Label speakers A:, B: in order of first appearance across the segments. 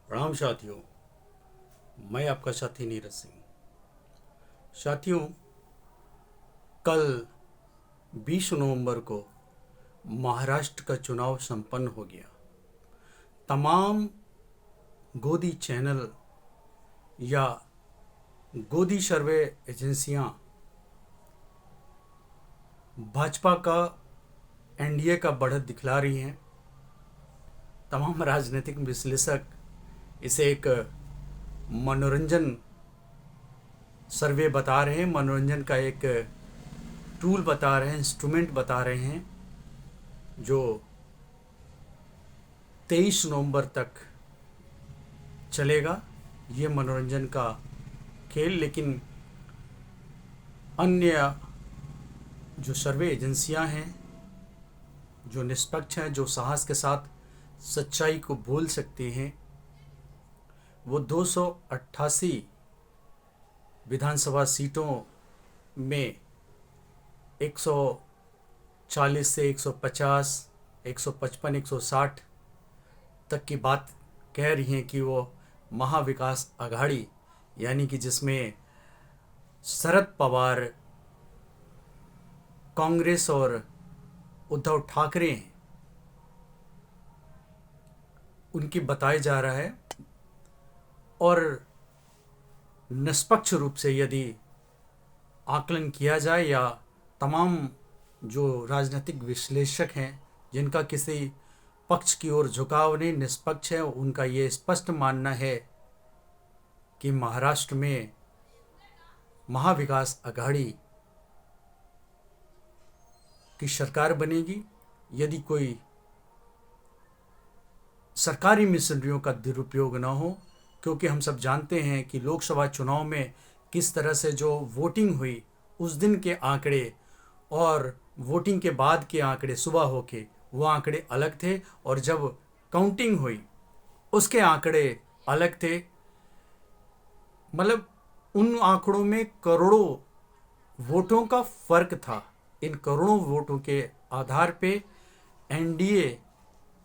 A: प्रणाम साथियों। मैं आपका साथी नीरज सिंह। साथियों, कल 20 नवंबर को महाराष्ट्र का चुनाव संपन्न हो गया। तमाम गोदी चैनल या गोदी सर्वे एजेंसियां भाजपा का एनडीए का बढ़त दिखला रही हैं। तमाम राजनीतिक विश्लेषक इसे एक मनोरंजन सर्वे बता रहे हैं, मनोरंजन का एक टूल बता रहे हैं, इंस्ट्रूमेंट बता रहे हैं, जो 23 नवंबर तक चलेगा। ये मनोरंजन का खेल, लेकिन अन्य जो सर्वे एजेंसियां हैं, जो निष्पक्ष हैं, जो साहस के साथ सच्चाई को बोल सकते हैं, वो 288 विधानसभा सीटों में 140 से 150, 155, 160 तक की बात कह रही हैं कि वो महाविकास आघाड़ी, यानी कि जिसमें शरद पवार, कांग्रेस और उद्धव ठाकरे हैं, उनकी बताया जा रहा है। और निष्पक्ष रूप से यदि आकलन किया जाए, या तमाम जो राजनीतिक विश्लेषक हैं जिनका किसी पक्ष की ओर झुकाव नहीं, निष्पक्ष है, उनका ये स्पष्ट मानना है कि महाराष्ट्र में महाविकास आघाड़ी की सरकार बनेगी यदि कोई सरकारी मशीनरियों का दुरुपयोग ना हो। क्योंकि हम सब जानते हैं कि लोकसभा चुनाव में किस तरह से जो वोटिंग हुई, उस दिन के आंकड़े और वोटिंग के बाद के आंकड़े सुबह होके वो आंकड़े अलग थे, और जब काउंटिंग हुई उसके आंकड़े अलग थे। मतलब उन आंकड़ों में करोड़ों वोटों का फर्क था। इन करोड़ों वोटों के आधार पे एनडीए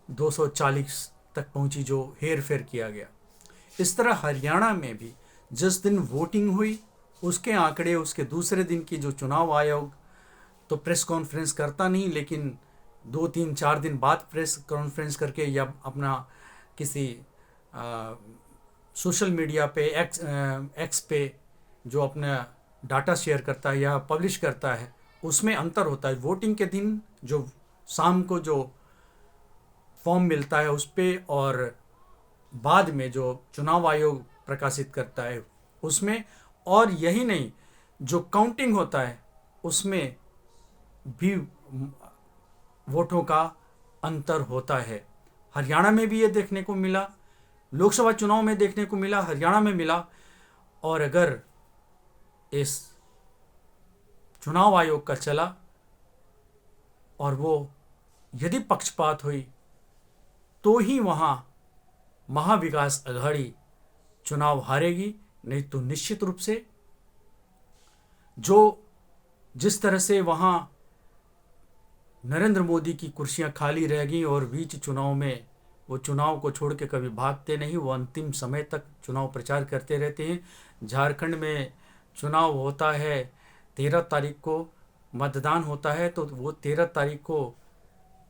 A: 240 तक पहुंची, जो हेर फेर किया गया। इस तरह हरियाणा में भी जिस दिन वोटिंग हुई उसके आंकड़े, उसके दूसरे दिन की जो चुनाव आयोग तो प्रेस कॉन्फ्रेंस करता नहीं, लेकिन 2-3-4 दिन बाद प्रेस कॉन्फ्रेंस करके या अपना किसी सोशल मीडिया पे एक्स पे जो अपना डाटा शेयर करता है या पब्लिश करता है, उसमें अंतर होता है। वोटिंग के दिन जो शाम को जो फॉर्म मिलता है उस पर, और बाद में जो चुनाव आयोग प्रकाशित करता है उसमें, और यही नहीं, जो काउंटिंग होता है उसमें भी वोटों का अंतर होता है। हरियाणा में भी ये देखने को मिला, लोकसभा चुनाव में देखने को मिला, हरियाणा में मिला। और अगर इस चुनाव आयोग का चला और वो यदि पक्षपात हुई तो ही वहाँ महाविकास आघाड़ी चुनाव हारेगी, नहीं तो निश्चित रूप से जो जिस तरह से वहाँ नरेंद्र मोदी की कुर्सियां खाली रह गई और बीच चुनाव में वो चुनाव को छोड़ के कभी भागते नहीं, वो अंतिम समय तक चुनाव प्रचार करते रहते हैं। झारखंड में चुनाव होता है, 13 तारीख को मतदान होता है, तो वो 13 तारीख को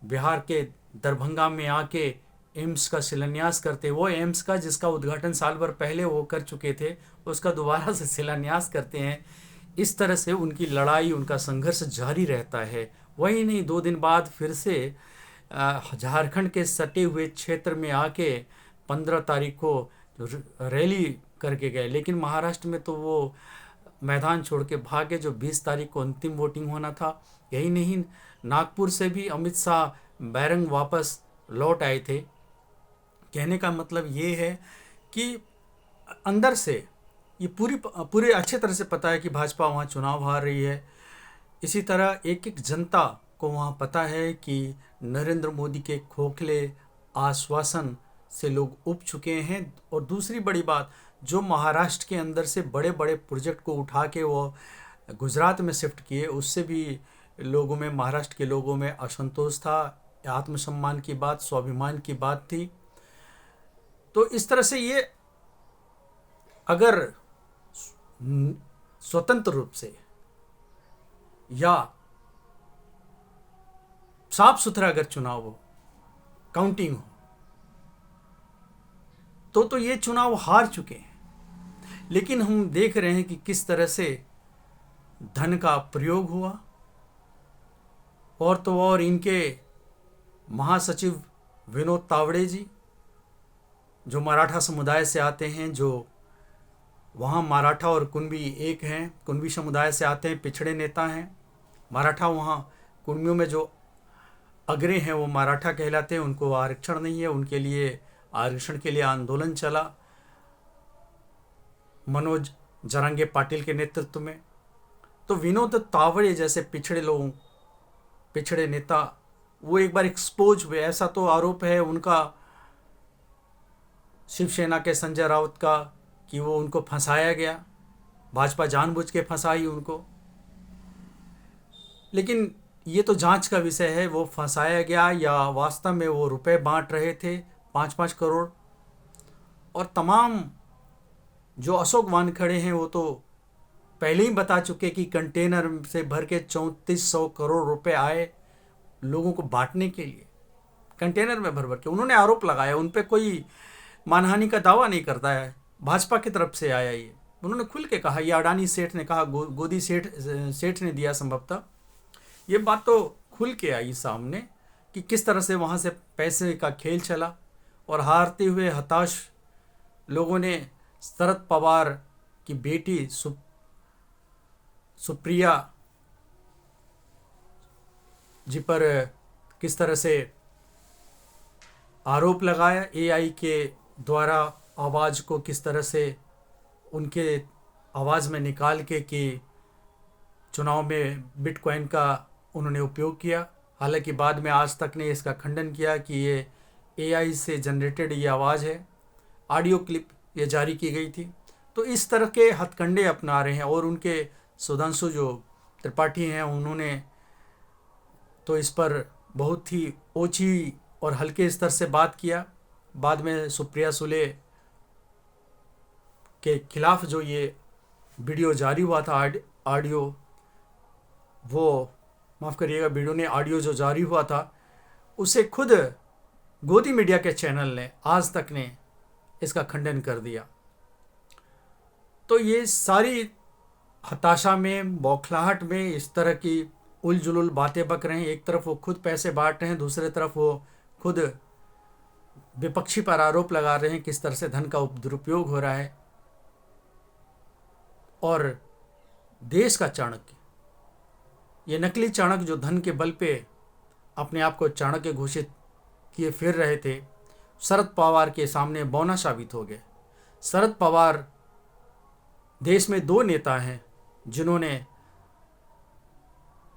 A: बिहार के दरभंगा में आके एम्स का शिलान्यास करते, वो एम्स का जिसका उद्घाटन साल भर पहले वो कर चुके थे, उसका दोबारा से शिलान्यास करते हैं। इस तरह से उनकी लड़ाई, उनका संघर्ष जारी रहता है। वही नहीं, 2 दिन बाद फिर से झारखंड के सटे हुए क्षेत्र में आके 15 तारीख को रैली करके गए, लेकिन महाराष्ट्र में तो वो मैदान छोड़ के भागे, जो 20 तारीख को अंतिम वोटिंग होना था। यही नहीं, नागपुर से भी अमित शाह बैरंग वापस लौट आए थे। कहने का मतलब ये है कि अंदर से ये पूरे अच्छे तरह से पता है कि भाजपा वहाँ चुनाव हार रही है। इसी तरह एक एक जनता को वहाँ पता है कि नरेंद्र मोदी के खोखले आश्वासन से लोग उब चुके हैं। और दूसरी बड़ी बात, जो महाराष्ट्र के अंदर से बड़े बड़े प्रोजेक्ट को उठा के वो गुजरात में शिफ्ट किए, उससे भी लोगों में, महाराष्ट्र के लोगों में असंतोष था। आत्मसम्मान की बात, स्वाभिमान की बात थी। तो इस तरह से ये अगर स्वतंत्र रूप से या साफ सुथरा अगर चुनाव हो, काउंटिंग हो, तो ये चुनाव हार चुके हैं। लेकिन हम देख रहे हैं कि किस तरह से धन का प्रयोग हुआ, और तो और इनके महासचिव विनोद तावड़े जी, जो मराठा समुदाय से आते हैं, जो वहाँ मराठा और कुणबी एक हैं, कुणबी समुदाय से आते हैं, पिछड़े नेता हैं। मराठा वहाँ कुणबियों में जो अग्रे हैं वो मराठा कहलाते हैं, उनको आरक्षण नहीं है, उनके लिए आरक्षण के लिए आंदोलन चला मनोज जरांगे पाटिल के नेतृत्व में। तो विनोद तावड़े जैसे पिछड़े नेता वो एक बार एक्सपोज हुए। ऐसा तो आरोप है उनका शिवसेना के संजय राउत का कि वो उनको फंसाया गया, भाजपा जानबूझ के फंसाई उनको। लेकिन ये तो जांच का विषय है, वो फंसाया गया या वास्तव में वो रुपए बांट रहे थे 5-5 करोड़। और तमाम जो अशोक वानखेड़े हैं वो तो पहले ही बता चुके कि कंटेनर से भर के 3400 करोड़ रुपए आए लोगों को बांटने के लिए, कंटेनर में भर भर के। उन्होंने आरोप लगाया, उन पे कोई मानहानि का दावा नहीं करता है, भाजपा की तरफ से आया ये। उन्होंने खुल के कहा, ये अडानी सेठ ने कहा, गोदी सेठ ने दिया संभवतः। ये बात तो खुल के आई सामने कि किस तरह से वहाँ से पैसे का खेल चला, और हारते हुए हताश लोगों ने शरद पवार की बेटी सुप्रिया जी पर किस तरह से आरोप लगाया, एआई के द्वारा आवाज़ को किस तरह से उनके आवाज़ में निकाल के कि चुनाव में बिटकॉइन का उन्होंने उपयोग किया। हालांकि बाद में आज तक ने इसका खंडन किया कि ये एआई से जनरेटेड ये आवाज़ है, ऑडियो क्लिप ये जारी की गई थी। तो इस तरह के हथकंडे अपना रहे हैं। और उनके सुधांशु जो त्रिपाठी हैं, उन्होंने तो इस पर बहुत ही ओछी और हल्के स्तर से बात किया। बाद में सुप्रिया सुले के खिलाफ जो ये वीडियो जारी हुआ था, ऑडियो, वो माफ़ करिएगा, वीडियो ने ऑडियो जो जारी हुआ था, उसे खुद गोदी मीडिया के चैनल ने आज तक ने इसका खंडन कर दिया। तो ये सारी हताशा में, बौखलाहट में इस तरह की उलझुल बातें बक रहे हैं। एक तरफ वो खुद पैसे बांट रहे हैं, दूसरे तरफ वो खुद विपक्षी पर आरोप लगा रहे हैं किस तरह से धन का दुरुपयोग हो रहा है। और देश का चाणक्य, ये नकली चाणक्य जो धन के बल पे अपने आप को चाणक्य घोषित किए फिर रहे थे, शरद पवार के सामने बौना साबित हो गए। शरद पवार देश में 2 नेता हैं जिन्होंने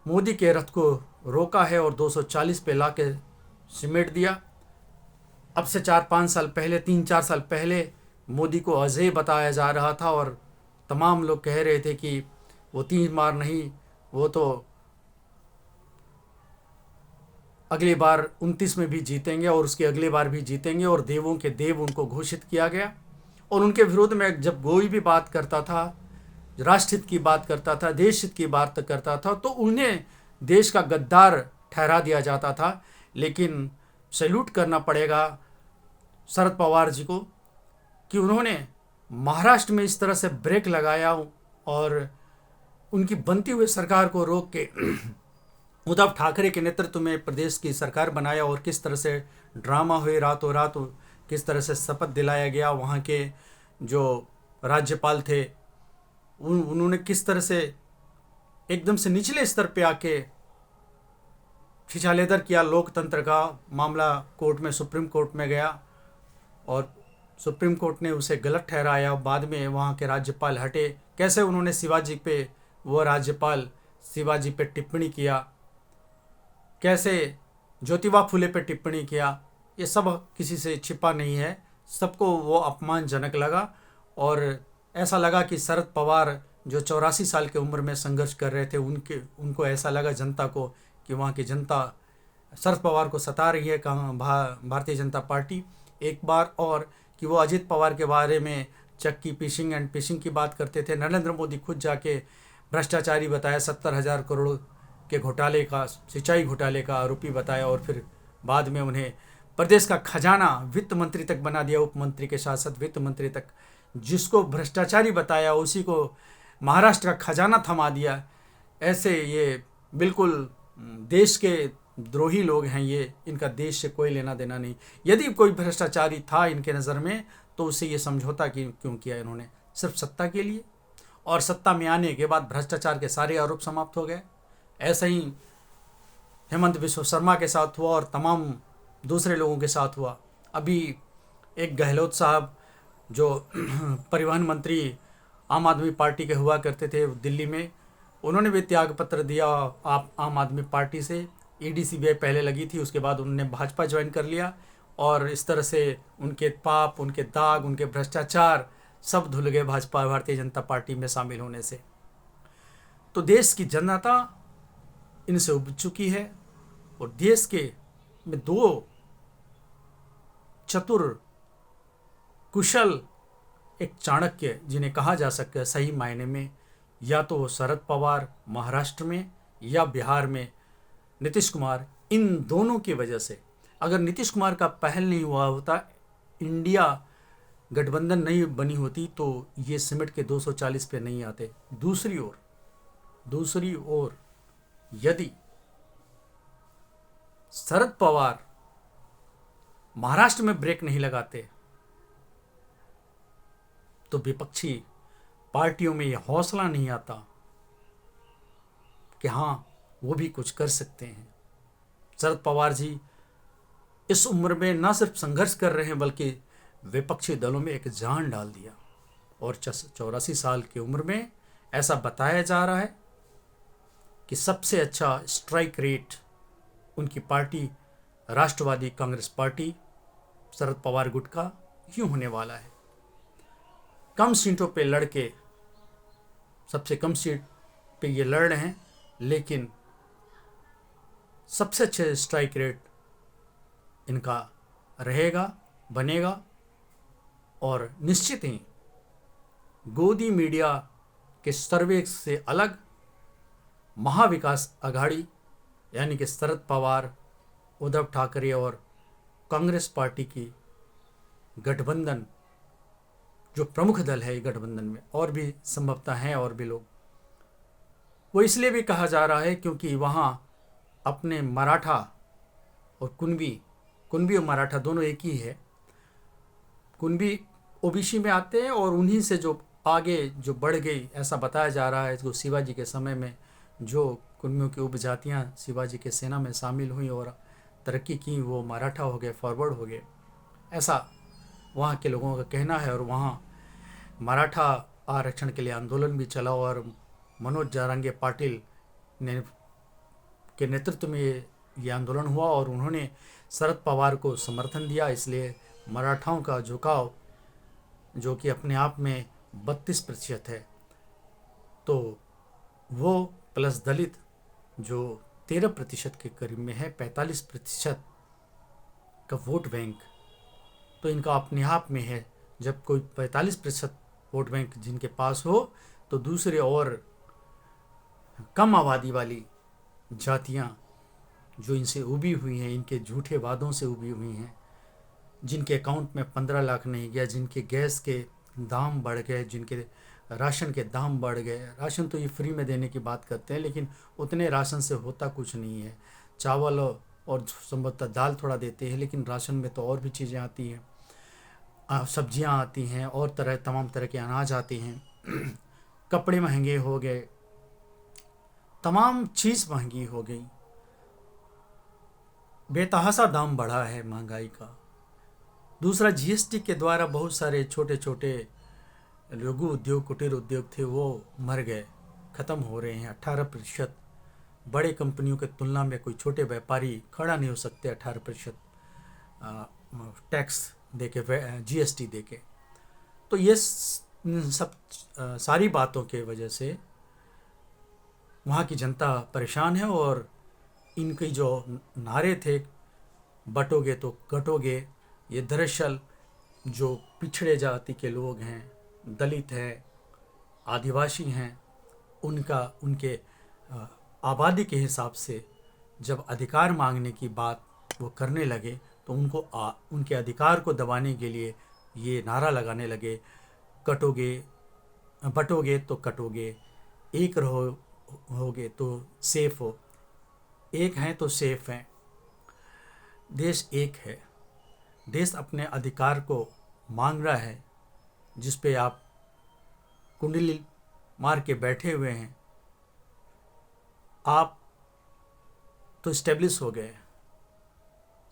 A: मोदी के रथ को रोका है और 240 पे ला के सिमेट दिया। अब से 4-5 साल पहले, 3-4 साल पहले मोदी को अजय बताया जा रहा था, और तमाम लोग कह रहे थे कि वो 3 बार नहीं, वो तो अगली बार 29 में भी जीतेंगे और उसके अगली बार भी जीतेंगे, और देवों के देव उनको घोषित किया गया। और उनके विरोध में जब कोई भी बात करता था, राष्ट्रहित की बात करता था, देश हित की बात करता था, तो उन्हें देश का गद्दार ठहरा दिया जाता था। लेकिन सैल्यूट करना पड़ेगा शरद पवार जी को कि उन्होंने महाराष्ट्र में इस तरह से ब्रेक लगाया और उनकी बनती हुई सरकार को रोक के उद्धव ठाकरे के नेतृत्व में प्रदेश की सरकार बनाया। और किस तरह से ड्रामा हुए, रातों रात किस तरह से शपथ दिलाया गया। वहाँ के जो राज्यपाल थे उन्होंने किस तरह से एकदम से निचले स्तर पे आके खिंचालेदर किया। लोकतंत्र का मामला कोर्ट में, सुप्रीम कोर्ट में गया और सुप्रीम कोर्ट ने उसे गलत ठहराया। बाद में वहाँ के राज्यपाल हटे। कैसे उन्होंने शिवाजी पे, वो राज्यपाल शिवाजी पे टिप्पणी किया, कैसे ज्योतिबा फुले पे टिप्पणी किया, ये सब किसी से छिपा नहीं है। सबको वो अपमानजनक लगा और ऐसा लगा कि शरद पवार जो 84 साल की उम्र में संघर्ष कर रहे थे, उनको ऐसा लगा जनता को कि वहाँ की जनता शरद पवार को सता रही है, भारतीय जनता पार्टी एक बार और कि वो अजित पवार के बारे में चक्की फिशिंग एंड फिशिंग की बात करते थे। नरेंद्र मोदी खुद जाके भ्रष्टाचारी बताया, 70,000 करोड़ के घोटाले का, सिंचाई घोटाले का आरोपी बताया, और फिर बाद में उन्हें प्रदेश का खजाना वित्त मंत्री तक बना दिया, उप मंत्री के साथ साथ वित्त मंत्री तक। जिसको भ्रष्टाचारी बताया उसी को महाराष्ट्र का खजाना थमा दिया। ऐसे ये बिल्कुल देश के द्रोही लोग हैं ये, इनका देश से कोई लेना देना नहीं। यदि कोई भ्रष्टाचारी था इनके नज़र में तो उससे ये समझौता क्यों किया इन्होंने? सिर्फ सत्ता के लिए, और सत्ता में आने के बाद भ्रष्टाचार के सारे आरोप समाप्त हो गए। ऐसा ही हेमंत बिश्व शर्मा के साथ हुआ और तमाम दूसरे लोगों के साथ हुआ। अभी एक गहलोत साहब जो परिवहन मंत्री आम आदमी पार्टी के हुआ करते थे दिल्ली में, उन्होंने भी त्याग पत्र दिया आम आदमी पार्टी से। ईडी सीबीआई पहले लगी थी, उसके बाद उन्होंने भाजपा ज्वाइन कर लिया, और इस तरह से उनके पाप, उनके दाग, उनके भ्रष्टाचार सब धुल गए भाजपा भारतीय जनता पार्टी में शामिल होने से। तो देश की जनता इनसे उब चुकी है, और देश के में दो चतुर, कुशल, एक चाणक्य जिन्हें कहा जा सकता है सही मायने में, या तो शरद पवार महाराष्ट्र में या बिहार में नीतीश कुमार। इन दोनों की वजह से, अगर नीतीश कुमार का पहल नहीं हुआ होता, इंडिया गठबंधन नहीं बनी होती, तो ये सिमट के 240 पे नहीं आते। दूसरी ओर यदि शरद पवार महाराष्ट्र में ब्रेक नहीं लगाते तो विपक्षी पार्टियों में यह हौसला नहीं आता कि हाँ वो भी कुछ कर सकते हैं। शरद पवार जी इस उम्र में न सिर्फ संघर्ष कर रहे हैं बल्कि विपक्षी दलों में एक जान डाल दिया, और 84 साल की उम्र में ऐसा बताया जा रहा है कि सबसे अच्छा स्ट्राइक रेट उनकी पार्टी राष्ट्रवादी कांग्रेस पार्टी शरद पवार गुट का यूं होने वाला है। कम सीटों पे लड़के, सबसे कम सीट पे ये लड़ रहे हैं, लेकिन सबसे अच्छे स्ट्राइक रेट इनका रहेगा, बनेगा। और निश्चित ही गोदी मीडिया के सर्वे से अलग महाविकास आघाड़ी यानी कि शरद पवार, उद्धव ठाकरे और कांग्रेस पार्टी की गठबंधन, जो प्रमुख दल है गठबंधन में, और भी संभवतः हैं और भी लोग, वो इसलिए भी कहा जा रहा है क्योंकि वहाँ अपने मराठा और कुणबी और मराठा दोनों एक ही है। कुणबी ओबीसी में आते हैं और उन्हीं से जो आगे जो बढ़ गई, ऐसा बताया जा रहा है। जो शिवाजी के समय में जो कुणबियों की उपजातियाँ शिवाजी के सेना में शामिल हुई और तरक्की की, वो मराठा हो गए, फॉरवर्ड हो गए, ऐसा वहाँ के लोगों का कहना है। और वहाँ मराठा आरक्षण के लिए आंदोलन भी चला और मनोज जारंगे पाटिल के नेतृत्व में ये आंदोलन हुआ और उन्होंने शरद पवार को समर्थन दिया। इसलिए मराठाओं का झुकाव, जो कि अपने आप में 32% है, तो वो प्लस दलित जो 13% के करीब में है, 45% का वोट बैंक तो इनका अपने आप में है। जब कोई 45% वोट बैंक जिनके पास हो, तो दूसरे और कम आबादी वाली जातियां जो इनसे उभी हुई हैं, इनके झूठे वादों से उभी हुई हैं, जिनके अकाउंट में 15 लाख नहीं गया, जिनके गैस के दाम बढ़ गए, जिनके राशन के दाम बढ़ गए। राशन तो ये फ्री में देने की बात करते हैं, लेकिन उतने राशन से होता कुछ नहीं है। चावल और संभवतः दाल थोड़ा देते हैं, लेकिन राशन में तो और भी चीज़ें आती हैं, सब्जियां आती हैं और तमाम तरह के अनाज आते हैं। कपड़े महंगे हो गए, तमाम चीज़ महंगी हो गई, बेतहासा दाम बढ़ा है महंगाई का। दूसरा, जीएसटी के द्वारा बहुत सारे छोटे छोटे लघु उद्योग, कुटीर उद्योग थे, वो मर गए, ख़त्म हो रहे हैं। 18% बड़े कंपनियों के तुलना में कोई छोटे व्यापारी खड़ा नहीं हो सकते 18% टैक्स देके, जीएसटी देके। तो ये सब सारी बातों के वजह से वहाँ की जनता परेशान है। और इनके जो नारे थे, बटोगे तो कटोगे, ये दरअसल जो पिछड़े जाति के लोग हैं, दलित हैं, आदिवासी हैं, उनके आबादी के हिसाब से जब अधिकार मांगने की बात वो करने लगे तो उनके अधिकार को दबाने के लिए ये नारा लगाने लगे, बटोगे तो कटोगे, एक होगे तो सेफ हो, एक हैं तो सेफ हैं। देश एक है, देश अपने अधिकार को मांग रहा है, जिस पे आप कुंडली मार के बैठे हुए हैं। आप तो स्टेब्लिश हो गए,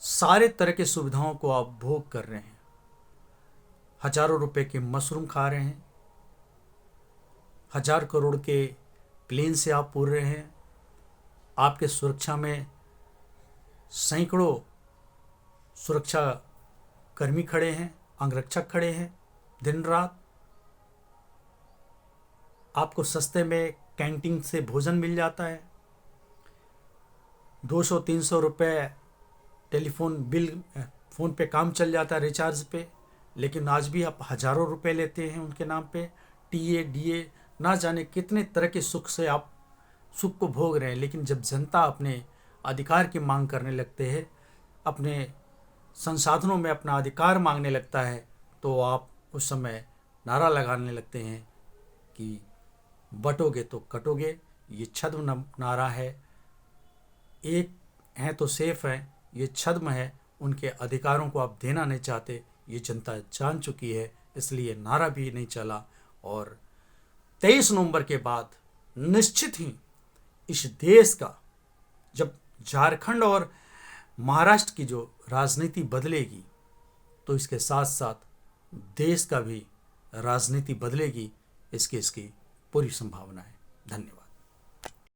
A: सारे तरह की सुविधाओं को आप भोग कर रहे हैं, हजारों रुपए के मशरूम खा रहे हैं, 1000 करोड़ के प्लेन से आप उड़ रहे हैं, आपके सुरक्षा में सैकड़ों सुरक्षा कर्मी खड़े हैं, अंगरक्षक खड़े हैं दिन रात। आपको सस्ते में कैंटीन से भोजन मिल जाता है, 200-300 रुपये टेलीफोन बिल, फ़ोन पे काम चल जाता है रिचार्ज पे। लेकिन आज भी आप हजारों रुपए लेते हैं उनके नाम पे, टीए डीए ना जाने कितने तरह के सुख से आप सुख को भोग रहे हैं। लेकिन जब जनता अपने अधिकार की मांग करने लगते हैं, अपने संसाधनों में अपना अधिकार मांगने लगता है, तो आप उस समय नारा लगाने लगते हैं कि बटोगे तो कटोगे। ये छद्म नारा है। एक हैं तो सेफ है, ये छद्म है। उनके अधिकारों को आप देना नहीं चाहते, ये जनता जान चुकी है, इसलिए नारा भी नहीं चला। और 23 नवंबर के बाद निश्चित ही इस देश का, जब झारखंड और महाराष्ट्र की जो राजनीति बदलेगी, तो इसके साथ साथ देश का भी राजनीति बदलेगी। इसकी पूरी संभावना है। धन्यवाद।